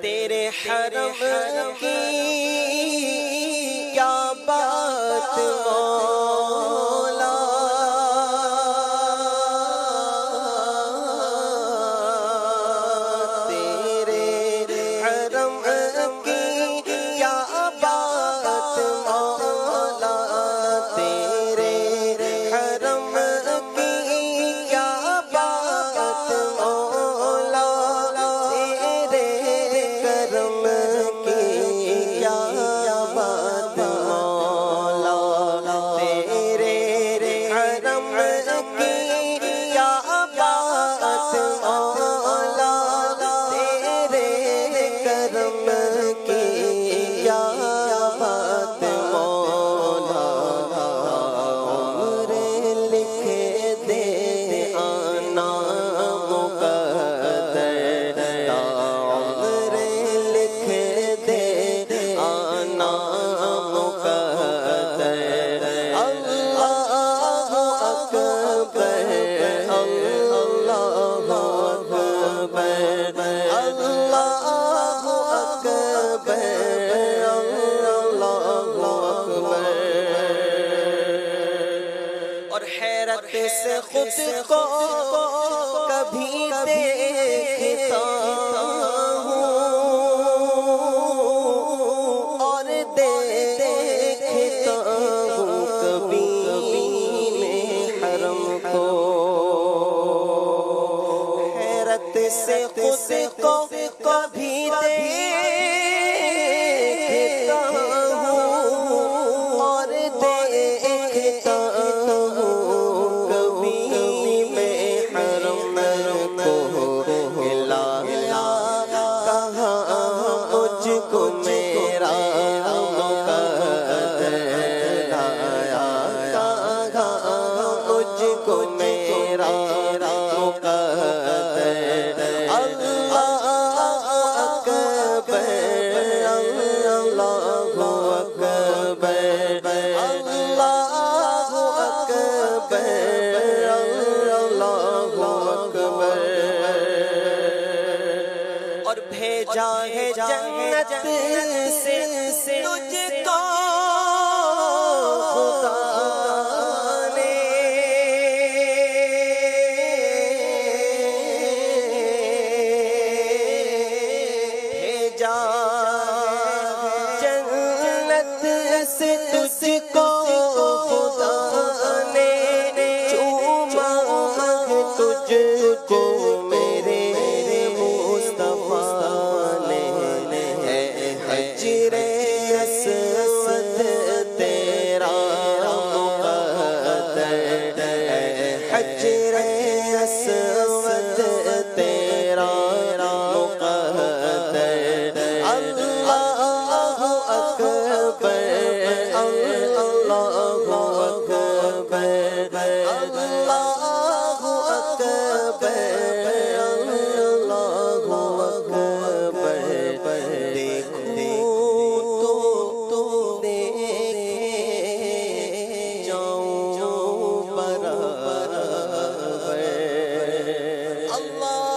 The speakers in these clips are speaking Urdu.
تیرے حرم کی کیا بات مولا، تیرے حرم کی کیا بات مولا، تیرے حرم کی کیا بات مولا، تیرے کرم کی کیا بات مولا، تیرے حرم کی کیا بات مولا، تیرے کرم کی کیا بات مولا، عمر لکھ دے آنا مقدر، عمر لکھ دے آنا مقدر، اللہ اکبر، اللہ اکبر، اللہ اکبر، اللہ اکبر، اور حیرت سے خود کو کبھی دیکھتا ہوں اور دیکھتا ہوں کبھی میں حرم کو، حیرت سے خود کو کبھی دیکھتا ہوں اور دیکھتا ہوں کبھی میں حرم کو، ہلا کہاں مجھ کو میرا مقدر، لایا کہاں مجھ کو میرا مقدر، اللہ اکبر، اللہ اکبر، اللہ اکبر، اللہ اکبر، اور بھیجا ہے جنت سے تجھ کو خدا نے، بھیجا جنت سے تجھ کو خدا نے، چوما ہے تجھ کو میرے مصطفیٰ نے، ہے حجر اسود تیرا مقدر، ہے حجر اسود تیرا مقدر، اللہ اکبر، اللہ اکبر، اللہ اکبر، اللہ اکبر، دیکھوں تو دیکھے جاؤں برابر، اللہ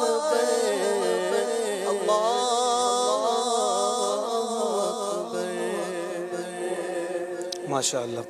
اکبر، اللہ اکبر، ماشاء اللہ.